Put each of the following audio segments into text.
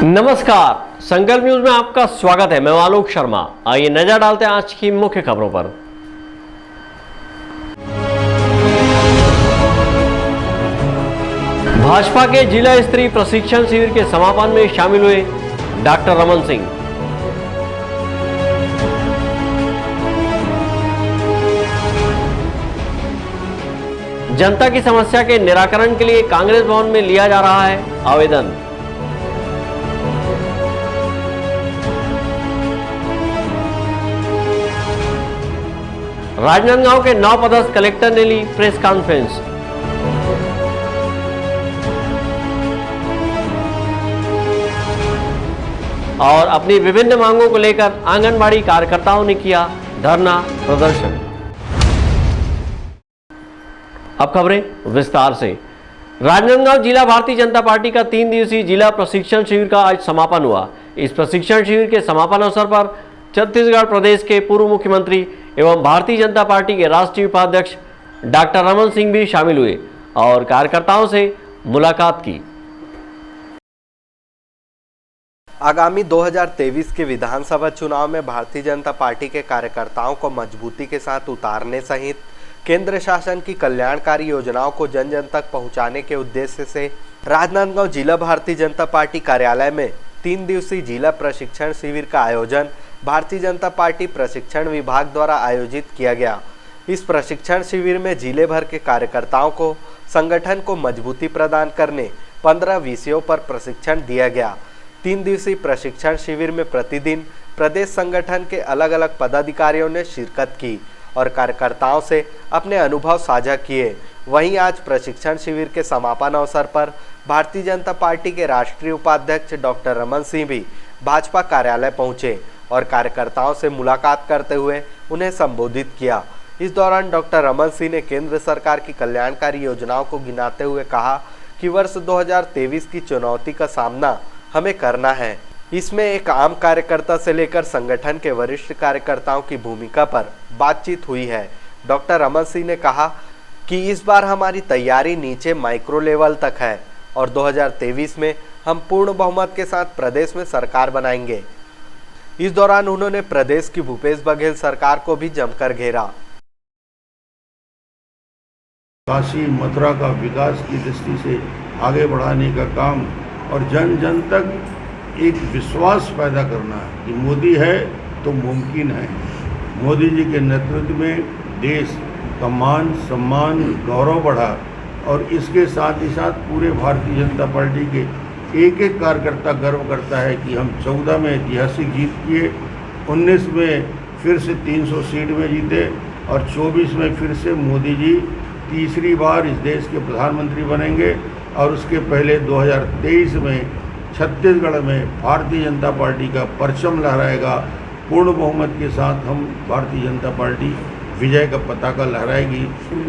नमस्कार, संकल्प न्यूज में आपका स्वागत है। मैं आलोक शर्मा। आइए नजर डालते हैं आज की मुख्य खबरों पर। भाजपा के जिला स्तरीय प्रशिक्षण शिविर के समापन में शामिल हुए डॉक्टर रमन सिंह। जनता की समस्या के निराकरण के लिए कांग्रेस भवन में लिया जा रहा है आवेदन। राजनांदगांव के नवपदस्थ कलेक्टर ने ली प्रेस कॉन्फ्रेंस। और अपनी विभिन्न मांगों को लेकर आंगनबाड़ी कार्यकर्ताओं ने किया धरना प्रदर्शन। अब खबरें विस्तार से। राजनांदगांव जिला भारतीय जनता पार्टी का 3 दिवसीय जिला प्रशिक्षण शिविर का आज समापन हुआ। इस प्रशिक्षण शिविर के समापन अवसर पर छत्तीसगढ़ प्रदेश के पूर्व मुख्यमंत्री एवं भारतीय जनता पार्टी के राष्ट्रीय उपाध्यक्ष डॉक्टर रमन सिंह भी शामिल हुए और कार्यकर्ताओं से मुलाकात की। आगामी 2023 के विधानसभा चुनाव में भारतीय जनता पार्टी के कार्यकर्ताओं को मजबूती के साथ उतारने सहित केंद्र शासन की कल्याणकारी योजनाओं को जन जन तक पहुंचाने के उद्देश्य से राजनांदगांव जिला भारतीय जनता पार्टी कार्यालय में 3 दिवसीय जिला प्रशिक्षण शिविर का आयोजन भारतीय जनता पार्टी प्रशिक्षण विभाग द्वारा आयोजित किया गया। इस प्रशिक्षण शिविर में जिले भर के कार्यकर्ताओं को संगठन को मजबूती प्रदान करने 15 विषयों पर प्रशिक्षण दिया गया। 3 दिवसीय प्रशिक्षण शिविर में प्रतिदिन प्रदेश संगठन के अलग अलग पदाधिकारियों ने शिरकत की और कार्यकर्ताओं से अपने अनुभव साझा किए। वहीं आज प्रशिक्षण शिविर के समापन अवसर पर भारतीय जनता पार्टी के राष्ट्रीय उपाध्यक्ष डॉक्टर रमन सिंह भी भाजपा कार्यालय पहुंचे और कार्यकर्ताओं से मुलाकात करते हुए उन्हें संबोधित किया। इस दौरान डॉक्टर रमन सिंह ने केंद्र सरकार की कल्याणकारी योजनाओं को गिनाते हुए कहा कि वर्ष 2023 की चुनौती का सामना हमें करना है। इसमें एक आम कार्यकर्ता से लेकर संगठन के वरिष्ठ कार्यकर्ताओं की भूमिका पर बातचीत हुई है। डॉक्टर रमन सिंह ने कहा कि इस बार हमारी तैयारी नीचे माइक्रो लेवल तक है और 2023 में हम पूर्ण बहुमत के साथ प्रदेश में सरकार बनाएंगे। इस दौरान उन्होंने प्रदेश की भूपेश बघेल सरकार को भी जमकर घेरा। काशी मथुरा का विकास की दृष्टि से आगे बढ़ाने का काम और जन जन तक एक विश्वास पैदा करना है कि मोदी है तो मुमकिन है। मोदी जी के नेतृत्व में देश का मान सम्मान गौरव बढ़ा और इसके साथ ही साथ पूरे भारतीय जनता पार्टी के एक एक कार्यकर्ता गर्व करता है कि हम 14 में ऐतिहासिक जीत किए, 19 में फिर से 300 सीट में जीते और 24 में फिर से मोदी जी तीसरी बार इस देश के प्रधानमंत्री बनेंगे और उसके पहले 2023 में छत्तीसगढ़ में भारतीय जनता पार्टी का परचम लहराएगा। पूर्ण बहुमत के साथ हम भारतीय जनता पार्टी विजय का पताका लहराएगी।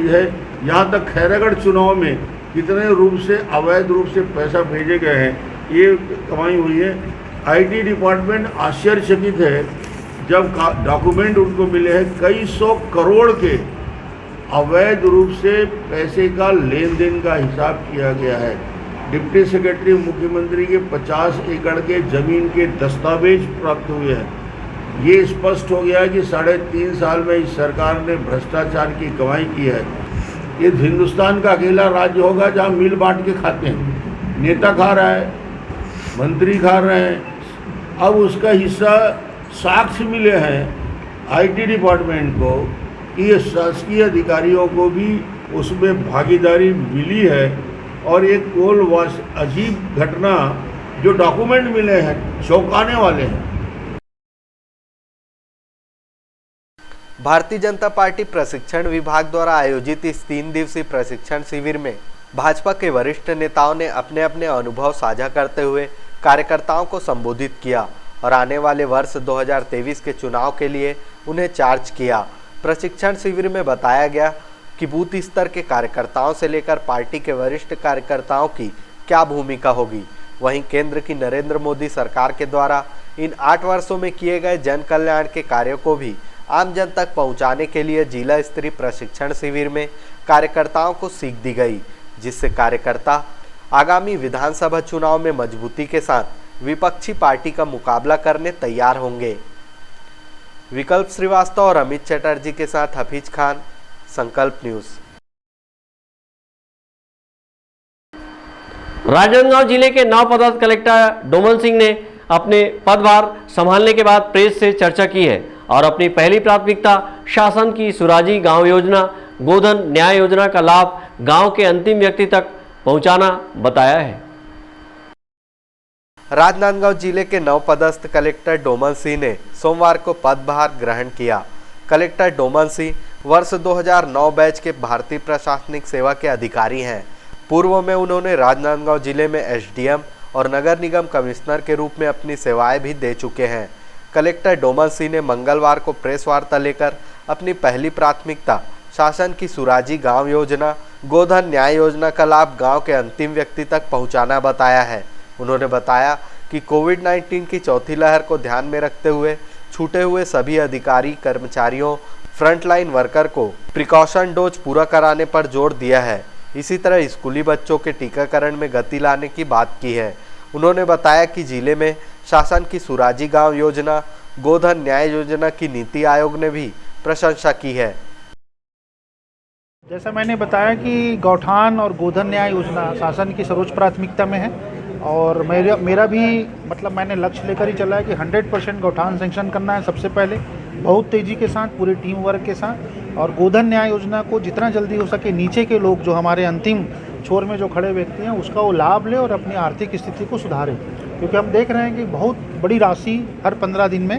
है यहाँ तक खैरागढ़ चुनाव में कितने रूप से अवैध रूप से पैसा भेजे गए हैं ये कमाई हुई है। आईटी डिपार्टमेंट आश्चर्यचकित है जब डॉक्यूमेंट उनको मिले हैं कई 100 करोड़ के अवैध रूप से पैसे का लेन देन का हिसाब किया गया है। डिप्टी सेक्रेटरी मुख्यमंत्री के 50 एकड़ के जमीन के दस्तावेज प्राप्त हुए हैं। ये स्पष्ट हो गया है कि 3.5 साल में इस सरकार ने भ्रष्टाचार की कमाई की है। ये हिंदुस्तान का अकेला राज्य होगा जहां मिल बांट के खाते हैं। नेता खा रहा है, मंत्री खा रहे हैं। अब उसका हिस्सा साक्ष्य मिले हैं आईटी डिपार्टमेंट को कि ये शासकीय अधिकारियों को भी उसमें भागीदारी मिली है और एक अजीब घटना जो डॉक्यूमेंट मिले हैं चौंकाने वाले हैं। भारतीय जनता पार्टी प्रशिक्षण विभाग द्वारा आयोजित इस 3 दिवसीय प्रशिक्षण शिविर में भाजपा के वरिष्ठ नेताओं ने अपने अपने अनुभव साझा करते हुए कार्यकर्ताओं को संबोधित किया और आने वाले वर्ष 2023 के चुनाव के लिए उन्हें चार्ज किया। प्रशिक्षण शिविर में बताया गया कि बूथ स्तर के कार्यकर्ताओं से लेकर पार्टी के वरिष्ठ कार्यकर्ताओं की क्या भूमिका होगी। वहीं केंद्र की नरेंद्र मोदी सरकार के द्वारा इन 8 वर्षों में किए गए जन कल्याण के कार्यों को भी आम जन तक पहुंचाने के लिए जिला स्तरीय प्रशिक्षण शिविर में कार्यकर्ताओं को सीख दी गई, जिससे कार्यकर्ता आगामी विधानसभा चुनाव में मजबूती के साथ विपक्षी पार्टी का मुकाबला करने तैयार होंगे। विकल्प श्रीवास्तव और अमित चटर्जी के साथ हफीज खान, संकल्प न्यूज। राजनांदगांव जिले के नवपदस्थ कलेक्टर डोमन सिंह ने अपने पदभार संभालने के बाद प्रेस से चर्चा की है और अपनी पहली प्राथमिकता शासन की सुराजी गांव योजना, गोधन न्याय योजना का लाभ गांव के अंतिम व्यक्ति तक पहुंचाना बताया है। राजनांदगांव जिले के नवपदस्थ कलेक्टर डोमन सिंह ने सोमवार को पदभार ग्रहण किया। कलेक्टर डोमन सिंह वर्ष 2009 बैच के भारतीय प्रशासनिक सेवा के अधिकारी हैं। पूर्व में उन्होंने राजनांदगांव जिले में एसडीएम और नगर निगम कमिश्नर के रूप में अपनी सेवाएं भी दे चुके हैं। कलेक्टर डोमन सिंह ने मंगलवार को प्रेस वार्ता लेकर अपनी पहली प्राथमिकता शासन की सुराजी गांव योजना, गोधन न्याय योजना का लाभ गांव के अंतिम व्यक्ति तक पहुंचाना बताया है। उन्होंने बताया कि कोविड-19 की चौथी लहर को ध्यान में रखते हुए छूटे हुए सभी अधिकारी कर्मचारियों, फ्रंटलाइन वर्कर को प्रिकॉशन डोज पूरा कराने पर जोर दिया है। इसी तरह स्कूली बच्चों के टीकाकरण में गति लाने की बात की है। उन्होंने बताया कि जिले में शासन की सुराजी गांव योजना, गोधन न्याय योजना की नीति आयोग ने भी प्रशंसा की है। जैसा मैंने बताया कि गौठान और गोधन न्याय योजना शासन की सर्वोच्च प्राथमिकता में है और मेरा भी मतलब मैंने लक्ष्य लेकर ही चला है कि 100% गौठान सैंक्शन करना है सबसे पहले, बहुत तेज़ी के साथ, पूरे टीम वर्क के साथ। और गोधन न्याय योजना को जितना जल्दी हो सके नीचे के लोग जो हमारे अंतिम छोर में जो खड़े व्यक्ति हैं उसका वो लाभ ले और अपनी आर्थिक स्थिति को सुधारें, क्योंकि हम देख रहे हैं कि बहुत बड़ी राशि हर 15 दिन में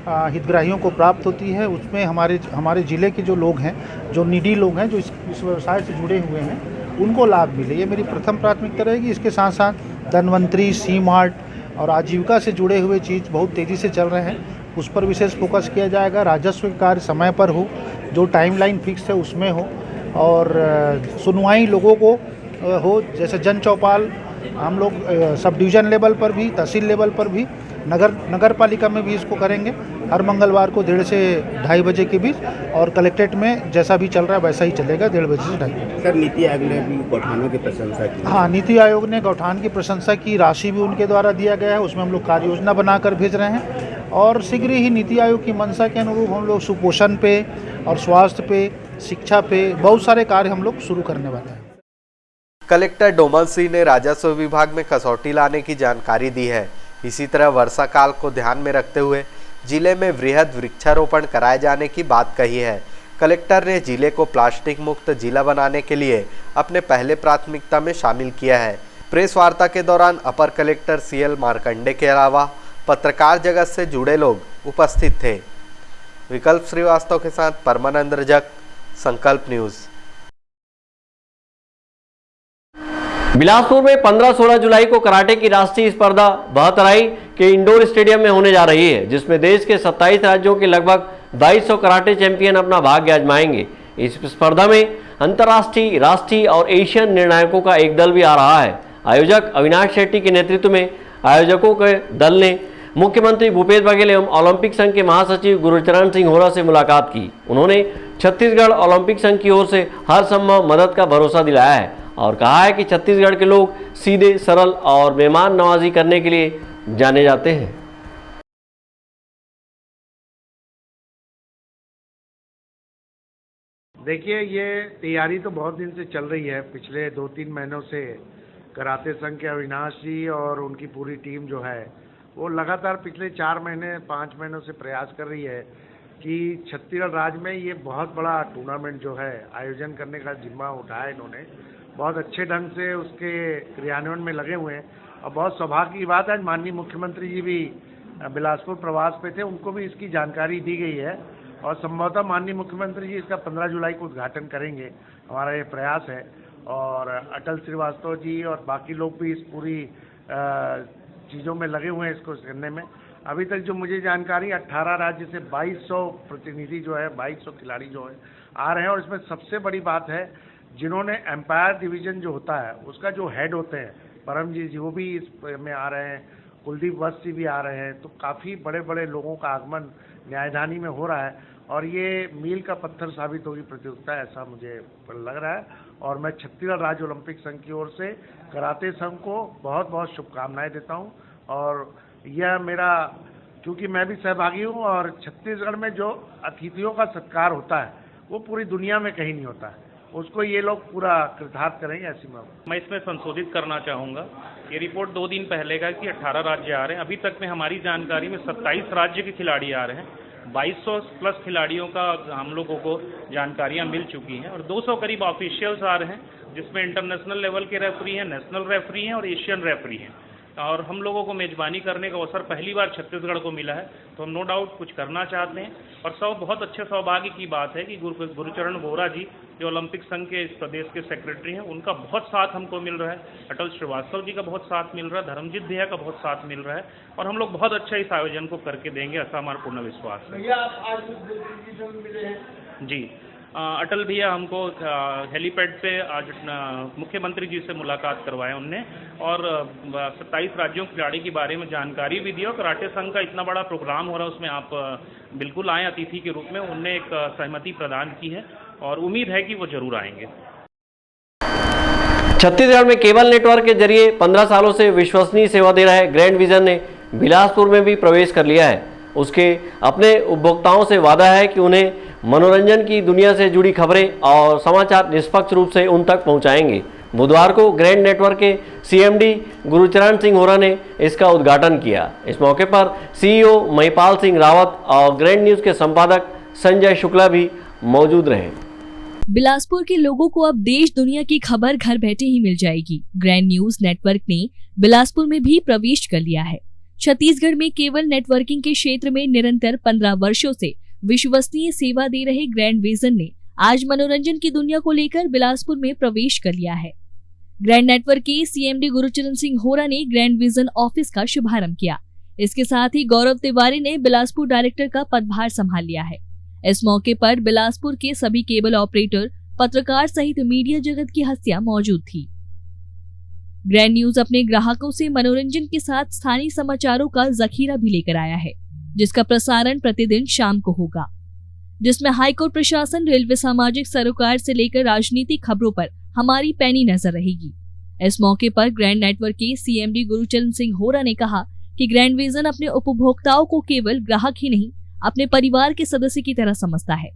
हितग्राहियों को प्राप्त होती है। उसमें हमारे ज़िले के जो लोग हैं, जो नीडी लोग हैं, जो इस व्यवसाय से जुड़े हुए हैं, उनको लाभ मिले, ये मेरी प्रथम प्राथमिकता रहेगी। इसके साथ साथ धनवंतरी, सी मार्ट और आजीविका से जुड़े हुए चीज़ बहुत तेज़ी से चल रहे हैं, उस पर विशेष फोकस किया जाएगा। राजस्व कार्य समय पर हो, जो टाइमलाइन फिक्स है उसमें हो, और सुनवाई लोगों को हो। जैसे जन चौपाल हम लोग सब डिवीज़न लेवल पर भी, तहसील लेवल पर भी, नगर पालिका में भी इसको करेंगे हर मंगलवार को 1:30 से 2:30 बजे के बीच। और कलेक्ट्रेट में जैसा भी चल रहा है वैसा ही चलेगा 1:30 बजे से 2:30 बजे। सर, नीति आयोग ने भी गौठानों की प्रशंसा की। हाँ, नीति आयोग ने गौठान की प्रशंसा की, राशि भी उनके द्वारा दिया गया है, उसमें हम लोग कार्य योजना बनाकर भेज रहे हैं और शीघ्र ही नीति आयोग की मंशा के अनुरूप हम लोग सुपोषण पे और स्वास्थ्य पे, शिक्षा पे बहुत सारे कार्य हम लोग शुरू करने वाले हैं। कलेक्टर डोमन सिंह ने राजस्व विभाग में कसौटी लाने की जानकारी दी है। इसी तरह वर्षा काल को ध्यान में रखते हुए जिले में वृहद वृक्षारोपण कराए जाने की बात कही है। कलेक्टर ने जिले को प्लास्टिक मुक्त जिला बनाने के लिए अपने पहले प्राथमिकता में शामिल किया है। प्रेस वार्ता के दौरान अपर कलेक्टर CL मार्कंडे के अलावा पत्रकार जगत से जुड़े लोग उपस्थित थे। विकल्प श्रीवास्तव के साथ परमानंद रजक, संकल्प न्यूज। बिलासपुर में 15-16 जुलाई को कराटे की राष्ट्रीय स्पर्धा बहतराई के इंडोर स्टेडियम में होने जा रही है, जिसमें देश के 27 राज्यों के लगभग 2200 कराटे चैंपियन अपना भाग्य आजमाएंगे। इस स्पर्धा में अंतर्राष्ट्रीय, राष्ट्रीय और एशियन निर्णायकों का एक दल भी आ रहा है। आयोजक अविनाश शेट्टी के नेतृत्व में आयोजकों के दल ने मुख्यमंत्री भूपेश बघेल एवं ओलंपिक संघ के महासचिव गुरुचरण सिंह होरा से मुलाकात की। उन्होंने छत्तीसगढ़ ओलंपिक संघ की ओर से हर संभव मदद का भरोसा दिलाया है और कहा है कि छत्तीसगढ़ के लोग सीधे, सरल और मेहमान नवाजी करने के लिए जाने जाते हैं। देखिए, ये तैयारी तो बहुत दिन से चल रही है। पिछले 2-3 महीनों से कराटे संघ के अविनाश जी और उनकी पूरी टीम जो है वो लगातार पिछले 4 महीने 5 महीनों से प्रयास कर रही है कि छत्तीसगढ़ राज्य में ये बहुत बड़ा टूर्नामेंट जो है आयोजन करने का जिम्मा उठाया। इन्होंने बहुत अच्छे ढंग से उसके क्रियान्वयन में लगे हुए हैं और बहुत सौभाग्य की बात है, आज माननीय मुख्यमंत्री जी भी बिलासपुर प्रवास पे थे, उनको भी इसकी जानकारी दी गई है और संभवतः माननीय मुख्यमंत्री जी इसका 15 जुलाई को उद्घाटन करेंगे। हमारा ये प्रयास है और अटल श्रीवास्तव जी और बाकी लोग भी इस पूरी चीज़ों में लगे हुए हैं इसको करने में। अभी तक जो मुझे जानकारी 18 राज्य से 2200 प्रतिनिधि जो है, 2200 खिलाड़ी जो है आ रहे हैं और इसमें सबसे बड़ी बात है जिन्होंने एम्पायर डिवीज़न जो होता है उसका जो हेड होते हैं परमजीत जी, वो भी इस में आ रहे हैं, कुलदीप वत्स जी भी आ रहे हैं। तो काफ़ी बड़े बड़े लोगों का आगमन न्यायधानी में हो रहा है और ये मील का पत्थर साबित होगी प्रतियोगिता, ऐसा मुझे लग रहा है। और मैं छत्तीसगढ़ राज्य ओलंपिक संघ की ओर से कराटे संघ को बहुत बहुत शुभकामनाएं देता हूं। और यह मेरा, क्योंकि मैं भी सहभागी हूँ और छत्तीसगढ़ में जो अतिथियों का सत्कार होता है वो पूरी दुनिया में कहीं नहीं होता है, उसको ये लोग पूरा कृतार्थ करेंगे ऐसी मैं इसमें संशोधित करना चाहूँगा। ये रिपोर्ट 2 दिन पहले का कि 18 राज्य आ रहे हैं। अभी तक में हमारी जानकारी में 27 राज्य के खिलाड़ी आ रहे हैं। 2200 प्लस खिलाड़ियों का हम लोगों को जानकारियाँ मिल चुकी हैं और 200 करीब ऑफिशियल्स आ रहे हैं, जिसमें इंटरनेशनल लेवल के रेफरी हैं, नेशनल रेफरी हैं और एशियन रेफरी हैं। और हम लोगों को मेज़बानी करने का अवसर पहली बार छत्तीसगढ़ को मिला है, तो हम नो डाउट कुछ करना चाहते हैं। और बहुत अच्छे सौभाग्य की बात है कि गुरुचरण बोरा जी जो ओलंपिक संघ के इस प्रदेश के सेक्रेटरी हैं, उनका बहुत साथ हमको मिल रहा है। अटल श्रीवास्तव जी का बहुत साथ मिल रहा है, धर्मजीत भैया का बहुत साथ मिल रहा है और हम लोग बहुत अच्छा इस आयोजन को करके देंगे, ऐसा हमारा पूर्ण विश्वास है। जी, अटल भैया हमको हेलीपैड पे आज मुख्यमंत्री जी से मुलाकात करवाए उनने और 27 राज्यों के खिलाड़ी के बारे में जानकारी भी दी और कराटे संघ का इतना बड़ा प्रोग्राम हो रहा है, उसमें आप बिल्कुल आएँ अतिथि के रूप में। उनने एक सहमति प्रदान की है और उम्मीद है कि वो जरूर आएंगे। छत्तीसगढ़ में केबल नेटवर्क के जरिए 15 सालों से विश्वसनीय सेवा दे रहे ग्रैंड विजन ने बिलासपुर में भी प्रवेश कर लिया है। उसके अपने उपभोक्ताओं से वादा है कि उन्हें मनोरंजन की दुनिया से जुड़ी खबरें और समाचार निष्पक्ष रूप से उन तक पहुंचाएंगे। बुधवार को ग्रैंड नेटवर्क के सीएमडी गुरुचरण सिंह होरा ने इसका उद्घाटन किया। इस मौके पर सीईओ महिपाल सिंह रावत और ग्रैंड न्यूज़ के संपादक संजय शुक्ला भी मौजूद रहे। बिलासपुर के लोगों को अब देश दुनिया की खबर घर बैठे ही मिल जाएगी। ग्रैंड न्यूज नेटवर्क ने बिलासपुर में भी प्रवेश कर लिया है। छत्तीसगढ़ में केबल नेटवर्किंग के क्षेत्र में निरंतर 15 वर्षों से विश्वसनीय सेवा दे रहे ग्रैंड विजन ने आज मनोरंजन की दुनिया को लेकर बिलासपुर में प्रवेश कर लिया है। ग्रैंड नेटवर्क के सीएमडी गुरुचरण सिंह होरा ने ग्रैंड विजन ऑफिस का शुभारंभ किया। इसके साथ ही गौरव तिवारी ने बिलासपुर डायरेक्टर का पदभार संभाल लिया है। इस मौके पर बिलासपुर के सभी केबल ऑपरेटर, पत्रकार सहित मीडिया जगत की हस्तियां मौजूद थी। ग्रैंड न्यूज अपने ग्राहकों से मनोरंजन के साथ स्थानीय समाचारों का जखीरा भी लेकर आया है, जिसका प्रसारण प्रतिदिन शाम को होगा, जिसमें हाईकोर्ट प्रशासन, रेलवे, सामाजिक सरोकार से लेकर राजनीतिक खबरों पर हमारी पैनी नजर रहेगी। इस मौके पर ग्रैंड नेटवर्क के सीएमडी गुरुचरण सिंह होरा ने कहा कि ग्रैंड विजन अपने उपभोक्ताओं को केवल ग्राहक ही नहीं, अपने परिवार के सदस्य की तरह समझता है।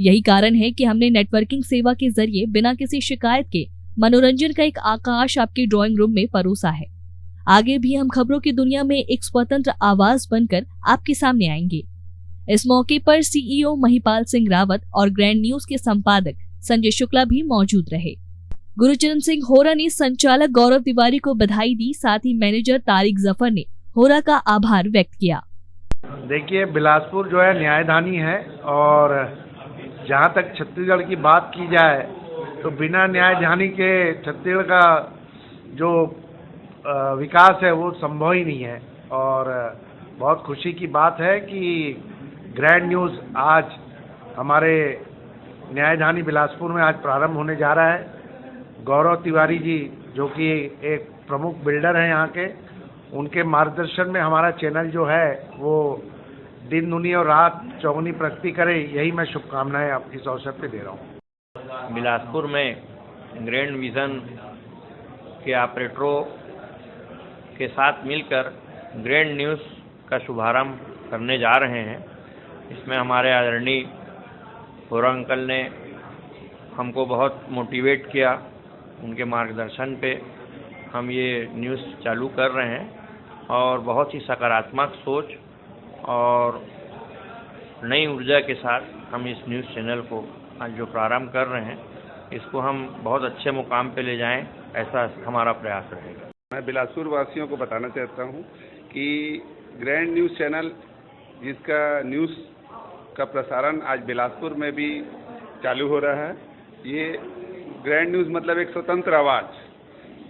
यही कारण है कि हमने नेटवर्किंग सेवा के जरिए बिना किसी शिकायत के मनोरंजन का एक आकाश आपके ड्राइंग रूम में परोसा है। आगे भी हम खबरों की दुनिया में एक स्वतंत्र आवाज बनकर आपके सामने आएंगे। इस मौके पर सीईओ महिपाल सिंह रावत और ग्रैंड न्यूज के संपादक संजय शुक्ला भी मौजूद रहे। गुरुचरण सिंह होरा ने संचालक गौरव तिवारी को बधाई दी। साथ ही मैनेजर तारिक जफर ने होरा का आभार व्यक्त किया। देखिए, बिलासपुर जो है न्यायधानी है और जहाँ तक छत्तीसगढ़ की बात की जाए तो बिना न्यायधानी के छत्तीसगढ़ का जो विकास है वो संभव ही नहीं है। और बहुत खुशी की बात है कि ग्रैंड न्यूज़ आज हमारे न्यायधानी बिलासपुर में आज प्रारंभ होने जा रहा है। गौरव तिवारी जी जो कि एक प्रमुख बिल्डर हैं यहाँ के, उनके मार्गदर्शन में हमारा चैनल जो है वो दिन दुनी और रात चौगुनी प्रगति करे, यही मैं शुभकामनाएं आप इस अवसर पे दे रहा हूँ। बिलासपुर में ग्रैंड विजन के ऑपरेटरों के साथ मिलकर ग्रैंड न्यूज़ का शुभारंभ करने जा रहे हैं। इसमें हमारे आदरणीय होरा अंकल ने हमको बहुत मोटिवेट किया। उनके मार्गदर्शन पे हम ये न्यूज़ चालू कर रहे हैं और बहुत ही सकारात्मक सोच और नई ऊर्जा के साथ हम इस न्यूज़ चैनल को आज जो प्रारंभ कर रहे हैं, इसको हम बहुत अच्छे मुकाम पे ले जाएं, ऐसा हमारा प्रयास रहेगा। मैं बिलासपुर वासियों को बताना चाहता हूं कि ग्रैंड न्यूज़ चैनल, जिसका न्यूज़ का प्रसारण आज बिलासपुर में भी चालू हो रहा है, ये ग्रैंड न्यूज़ मतलब एक स्वतंत्र आवाज़,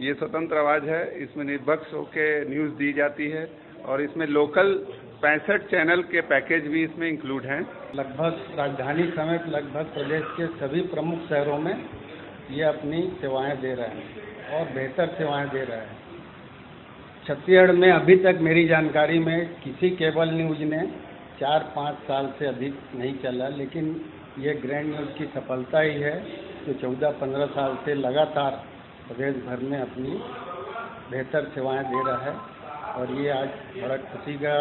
ये स्वतंत्र आवाज़ है। इसमें निष्पक्ष होकर न्यूज़ दी जाती है और इसमें लोकल 65 चैनल के पैकेज भी इसमें इंक्लूड हैं। लगभग राजधानी समेत लगभग प्रदेश के सभी प्रमुख शहरों में ये अपनी सेवाएं दे रहे हैं और बेहतर सेवाएं दे रहे हैं। छत्तीसगढ़ में अभी तक मेरी जानकारी में किसी केबल न्यूज़ ने 4-5 साल से अधिक नहीं चला, लेकिन ये ग्रैंड न्यूज़ की सफलता ही है जो 14-15 साल से लगातार प्रदेश भर में अपनी बेहतर सेवाएं दे रहा है और ये आज बड़ा खुशी का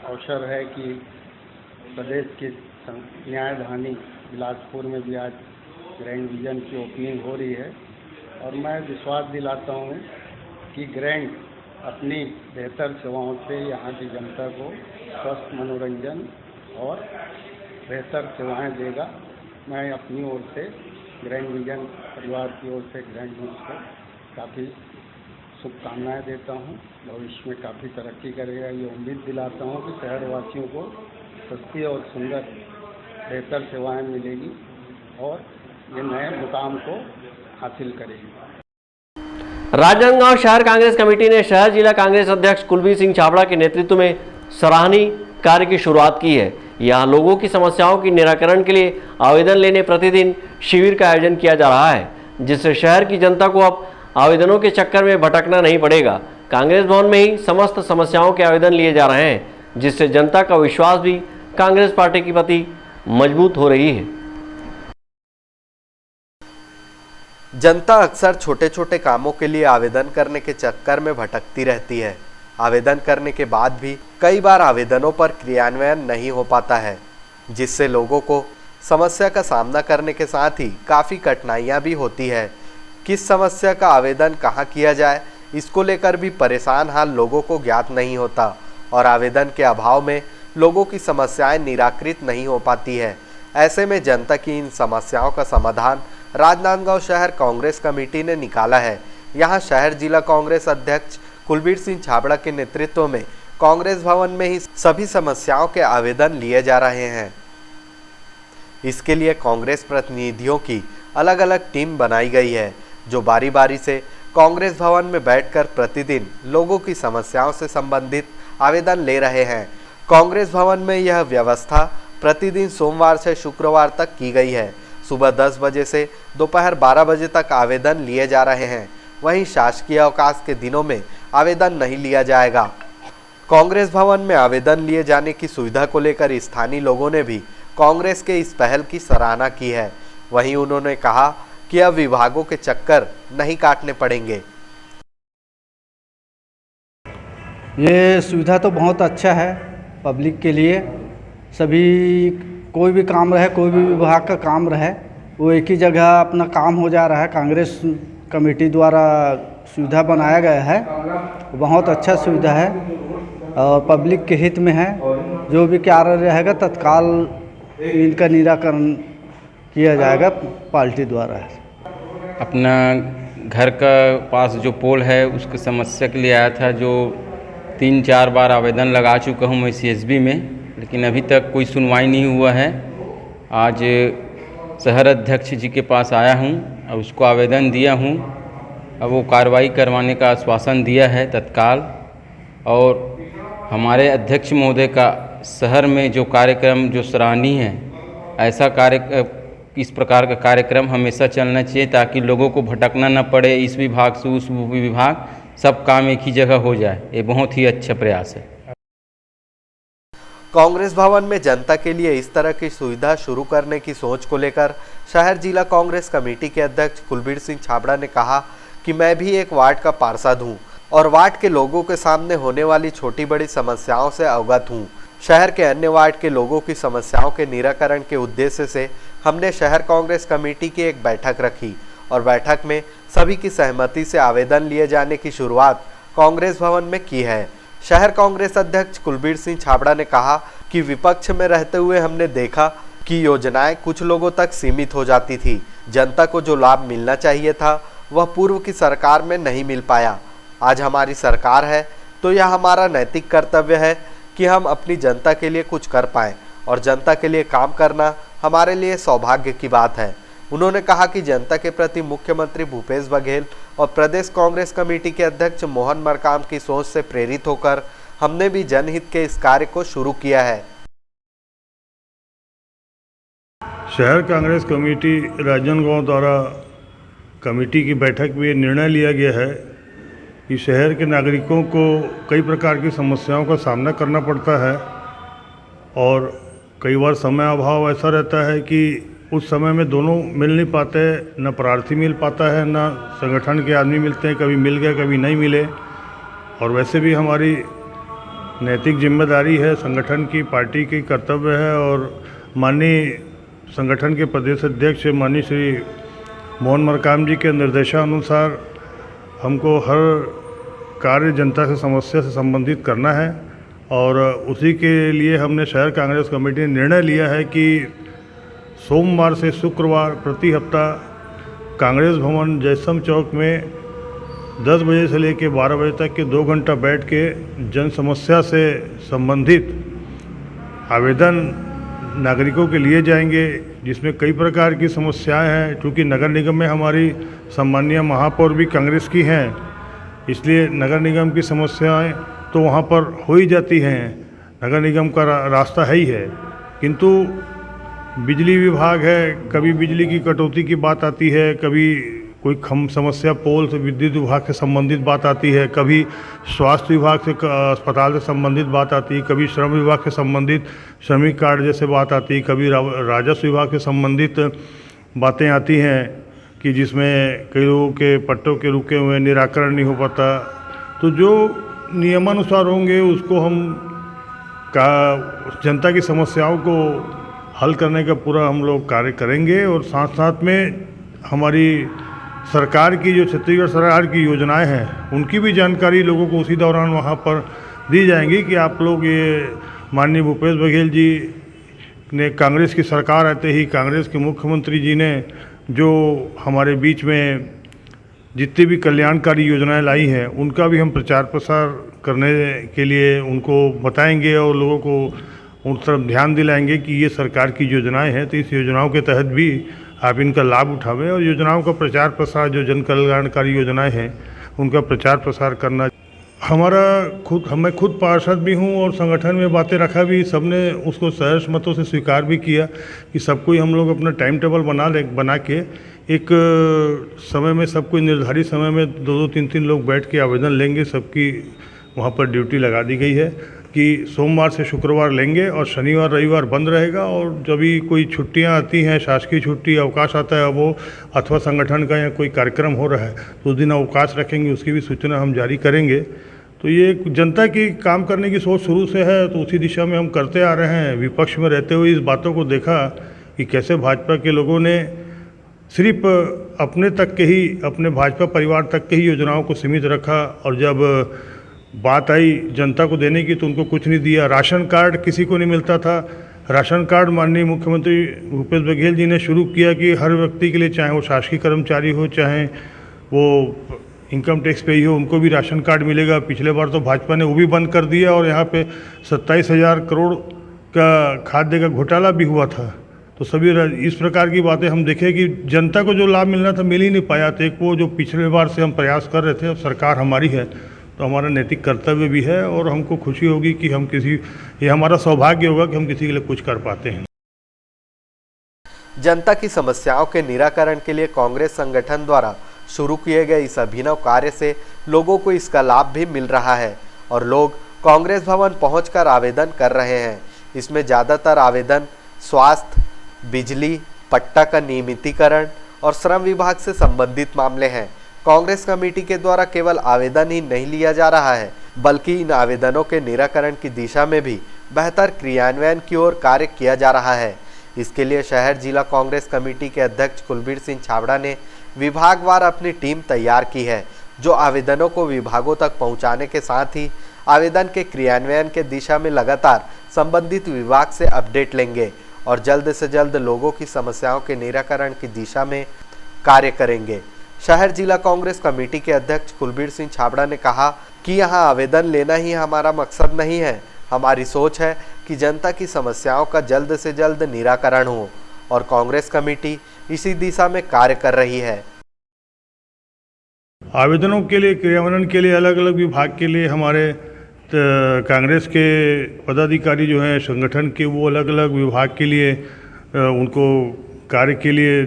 अवसर है कि प्रदेश की न्यायधानी बिलासपुर में भी आज ग्रैंड विजन की ओपनिंग हो रही है। और मैं विश्वास दिलाता हूँ कि ग्रैंड अपनी बेहतर सेवाओं से यहाँ की जनता को स्वस्थ मनोरंजन और बेहतर सेवाएं देगा। मैं अपनी ओर से ग्रैंड विजन परिवार की ओर से ग्रैंड न्यूज़ को काफ़ी शुभकामनाएं देता हूं। भविष्य में काफ़ी तरक्की करेगा, ये उम्मीद दिलाता हूं कि शहरवासियों को सस्ती और सुंदर बेहतर सेवाएं मिलेगी और ये नए मुकाम को हासिल करेगी। राजनांदगांव शहर कांग्रेस कमेटी ने शहर जिला कांग्रेस अध्यक्ष कुलबीर सिंह छाबड़ा के नेतृत्व में सराहनीय कार्य की शुरुआत की है। यहाँ लोगों की समस्याओं की निराकरण के लिए आवेदन लेने प्रतिदिन शिविर का आयोजन किया जा रहा है, जिससे शहर की जनता को अब आवेदनों के चक्कर में भटकना नहीं पड़ेगा। कांग्रेस भवन में ही समस्त समस्याओं के आवेदन लिए जा रहे हैं, जिससे जनता का विश्वास भी कांग्रेस पार्टी के प्रति मजबूत हो रही है। जनता अक्सर छोटे छोटे कामों के लिए आवेदन करने के चक्कर में भटकती रहती है। आवेदन करने के बाद भी कई बार आवेदनों पर क्रियान्वयन नहीं हो पाता है, जिससे लोगों को समस्या का सामना करने के साथ ही काफ़ी कठिनाइयां भी होती है। किस समस्या का आवेदन कहां किया जाए, इसको लेकर भी परेशान हाल लोगों को ज्ञात नहीं होता और आवेदन के अभाव में लोगों की समस्याएं निराकृत नहीं हो पाती है। ऐसे में जनता की इन समस्याओं का समाधान राजनांदगांव शहर कांग्रेस कमेटी ने निकाला है। यहां शहर जिला कांग्रेस अध्यक्ष कुलबीर सिंह छाबड़ा के नेतृत्व में कांग्रेस भवन में ही सभी समस्याओं के आवेदन लिए जा रहे हैं। इसके लिए कांग्रेस प्रतिनिधियों की अलग अलग टीम बनाई गई है, जो बारी बारी से कांग्रेस भवन में बैठकर प्रतिदिन लोगों की समस्याओं से संबंधित आवेदन ले रहे हैं। कांग्रेस भवन में यह व्यवस्था प्रतिदिन सोमवार से शुक्रवार तक की गई है। सुबह 10 बजे से दोपहर 12 बजे तक आवेदन लिए जा रहे हैं। वहीं शासकीय अवकाश के दिनों में आवेदन नहीं लिया जाएगा। कांग्रेस भवन में आवेदन लिए जाने की सुविधा को लेकर स्थानीय लोगों ने भी कांग्रेस के इस पहल की सराहना की है। वहीं उन्होंने कहा कि अब विभागों के चक्कर नहीं काटने पड़ेंगे। ये सुविधा तो बहुत अच्छा है पब्लिक के लिए। सभी कोई भी काम रहे, कोई भी विभाग का काम रहे, वो एक ही जगह अपना काम हो जा रहा है। कांग्रेस कमेटी द्वारा सुविधा बनाया गया है, बहुत अच्छा सुविधा है और पब्लिक के हित में है। जो भी कार्य रहेगा तत्काल इनका निराकरण किया जाएगा पार्टी द्वारा। अपना घर का पास जो पोल है उसकी समस्या के लिए आया था, जो 3-4 बार आवेदन लगा चुका हूँ मैं CSB में, लेकिन अभी तक कोई सुनवाई नहीं हुआ है। आज शहर अध्यक्ष जी के पास आया हूँ और उसको आवेदन दिया हूँ। अब वो कार्रवाई करवाने का आश्वासन दिया है तत्काल। और हमारे अध्यक्ष महोदय का शहर में जो कार्यक्रम जो सराहनीय है, ऐसा इस प्रकार का कार्यक्रम हमेशा चलना चाहिए ताकि लोगों को भटकना न पड़े। इस विभाग से उस विभाग सब काम एक ही जगह हो जाए, ये बहुत ही अच्छा प्रयास है। कांग्रेस भवन में जनता के लिए इस तरह की सुविधा शुरू करने की सोच को लेकर शहर जिला कांग्रेस कमेटी के अध्यक्ष कुलबीर सिंह छाबड़ा ने कहा कि मैं भी एक वार्ड का पार्षद हूं और वार्ड के लोगों के सामने होने वाली छोटी बड़ी समस्याओं से अवगत हूं। शहर के अन्य वार्ड के लोगों की समस्याओं के निराकरण के उद्देश्य से हमने शहर कांग्रेस कमेटी की एक बैठक रखी और बैठक में सभी की सहमति से आवेदन लिए जाने की शुरुआत कांग्रेस भवन में की है। शहर कांग्रेस अध्यक्ष कुलबीर सिंह छाबड़ा ने कहा कि विपक्ष में रहते हुए हमने देखा कि योजनाएं कुछ लोगों तक सीमित हो जाती थी। जनता को जो लाभ मिलना चाहिए था वह पूर्व की सरकार में नहीं मिल पाया। आज हमारी सरकार है तो यह हमारा नैतिक कर्तव्य है कि हम अपनी जनता के लिए कुछ कर पाएं और जनता के लिए काम करना हमारे लिए सौभाग्य की बात है। उन्होंने कहा कि जनता के प्रति मुख्यमंत्री भूपेश बघेल और प्रदेश कांग्रेस कमेटी के अध्यक्ष मोहन मरकाम की सोच से प्रेरित होकर हमने भी जनहित के इस कार्य को शुरू किया है। शहर कांग्रेस कमेटी राजनांदगांव द्वारा कमेटी की बैठक में निर्णय लिया गया है कि शहर के नागरिकों को कई प्रकार की समस्याओं का सामना करना पड़ता है और कई बार समय अभाव ऐसा रहता है कि उस समय में दोनों मिल नहीं पाते, न प्रार्थी मिल पाता है, न संगठन के आदमी मिलते हैं, कभी मिल गए कभी नहीं मिले। और वैसे भी हमारी नैतिक जिम्मेदारी है, संगठन की, पार्टी की कर्तव्य है। और माननीय संगठन के प्रदेश अध्यक्ष माननीय श्री मोहन मरकाम जी के निर्देशानुसार हमको हर कार्य जनता से समस्या से संबंधित करना है और उसी के लिए हमने शहर कांग्रेस कमेटी ने निर्णय लिया है कि सोमवार से शुक्रवार प्रति हफ्ता कांग्रेस भवन जयस्तंभ चौक में 10 बजे से लेकर 12 बजे तक के 2 घंटा बैठ के जन समस्या से संबंधित आवेदन नागरिकों के लिए जाएंगे, जिसमें कई प्रकार की समस्याएं हैं। क्योंकि नगर निगम में हमारी सम्मानीय महापौर भी कांग्रेस की हैं, इसलिए नगर निगम की समस्याएं तो वहाँ पर हो ही जाती हैं, नगर निगम का रास्ता है ही है। किंतु बिजली विभाग है, कभी बिजली की कटौती की बात आती है, कभी कोई समस्या पोल से विद्युत विभाग से संबंधित बात आती है, कभी स्वास्थ्य विभाग से अस्पताल से संबंधित बात आती है, कभी श्रम विभाग से संबंधित श्रमिक कार्ड जैसे बात आती है, कभी राजस्व विभाग से संबंधित बातें आती हैं कि जिसमें कई लोगों के पट्टों के रुके हुए निराकरण नहीं हो पाता। तो जो नियमानुसार होंगे उसको हम जनता की समस्याओं को हल करने का पूरा हम लोग कार्य करेंगे। और साथ साथ में हमारी सरकार की जो छत्तीसगढ़ सरकार की योजनाएं हैं उनकी भी जानकारी लोगों को उसी दौरान वहाँ पर दी जाएंगी कि आप लोग ये माननीय भूपेश बघेल जी ने कांग्रेस की सरकार आते ही कांग्रेस के मुख्यमंत्री जी ने जो हमारे बीच में जितनी भी कल्याणकारी योजनाएं लाई हैं उनका भी हम प्रचार प्रसार करने के लिए उनको बताएंगे और लोगों को उन तरफ ध्यान दिलाएंगे कि ये सरकार की योजनाएं हैं, तो इस योजनाओं के तहत भी आप इनका लाभ उठावें। और योजनाओं का प्रचार प्रसार, जो जन कल्याणकारी योजनाएं हैं उनका प्रचार प्रसार करना मैं खुद पार्षद भी हूं और संगठन में बातें रखा भी, सबने उसको सहर्षमतों से स्वीकार भी किया कि सब कोई हम लोग अपना टाइम टेबल बना के एक समय में सब कोई निर्धारित समय में 2-2, 3-3 लोग बैठ के आवेदन लेंगे। सबकी वहाँ पर ड्यूटी लगा दी गई है कि सोमवार से शुक्रवार लेंगे और शनिवार रविवार बंद रहेगा। और जब भी कोई छुट्टियां आती हैं, शासकीय छुट्टी अवकाश आता है वो अथवा संगठन का या कोई कार्यक्रम हो रहा है तो उस दिन अवकाश रखेंगे, उसकी भी सूचना हम जारी करेंगे। तो ये जनता की काम करने की सोच शुरू से है, तो उसी दिशा में हम करते आ रहे हैं। विपक्ष में रहते हुए इस बातों को देखा कि कैसे भाजपा के लोगों ने सिर्फ अपने तक के ही, अपने भाजपा परिवार तक के ही योजनाओं को सीमित रखा और जब बात आई जनता को देने की तो उनको कुछ नहीं दिया। राशन कार्ड किसी को नहीं मिलता था। राशन कार्ड माननीय मुख्यमंत्री भूपेश बघेल जी ने शुरू किया कि हर व्यक्ति के लिए, चाहे वो शासकीय कर्मचारी हो चाहे वो इनकम टैक्स पे ही हो, उनको भी राशन कार्ड मिलेगा। पिछले बार तो भाजपा ने वो भी बंद कर दिया और यहाँ पे 27,000 करोड़ का खाद्य का घोटाला भी हुआ था। तो सभी इस प्रकार की बातें हम देखें कि जनता को जो लाभ मिलना था मिल ही नहीं पाया। तो एक वो जो पिछले बार से हम प्रयास कर रहे थे, अब सरकार हमारी है तो हमारा नैतिक कर्तव्य भी है और हमको खुशी होगी कि हम ये हमारा सौभाग्य होगा कि हम किसी के लिए कुछ कर पाते हैं। जनता की समस्याओं के निराकरण के लिए कांग्रेस संगठन द्वारा शुरू किए गए इस अभिनव कार्य से लोगों को इसका लाभ भी मिल रहा है और लोग कांग्रेस भवन पहुंचकर आवेदन कर रहे हैं। इसमें ज़्यादातर आवेदन स्वास्थ्य, बिजली, पट्टा का नियमितीकरण और श्रम विभाग से संबंधित मामले हैं। कांग्रेस कमेटी के द्वारा केवल आवेदन ही नहीं लिया जा रहा है, बल्कि इन आवेदनों के निराकरण की दिशा में भी बेहतर क्रियान्वयन की ओर कार्य किया जा रहा है। इसके लिए शहर जिला कांग्रेस कमेटी के अध्यक्ष कुलबीर सिंह छाबड़ा ने विभागवार अपनी टीम तैयार की है, जो आवेदनों को विभागों तक पहुंचाने के साथ ही आवेदन के क्रियान्वयन के दिशा में लगातार संबंधित विभाग से अपडेट लेंगे और जल्द से जल्द लोगों की समस्याओं के निराकरण की दिशा में कार्य करेंगे। शहर जिला कांग्रेस कमेटी के अध्यक्ष कुलबीर सिंह छाबड़ा ने कहा कि यहां आवेदन लेना ही हमारा मकसद नहीं है, हमारी सोच है कि जनता की समस्याओं का जल्द से जल्द निराकरण हो और कांग्रेस कमेटी इसी दिशा में कार्य कर रही है। आवेदनों के लिए, क्रियान्वयन के लिए अलग अलग विभाग के लिए हमारे कांग्रेस के पदाधिकारी जो हैं संगठन के, वो अलग अलग विभाग के लिए उनको कार्य के लिए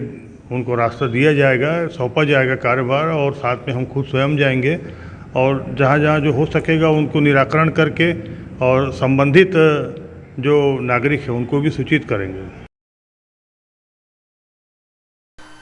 उनको रास्ता दिया जाएगा, सौंपा जाएगा कार्यभार और साथ में हम खुद स्वयं जाएंगे और जहाँ जहाँ जो हो सकेगा उनको निराकरण करके और संबंधित जो नागरिक है उनको भी सूचित करेंगे।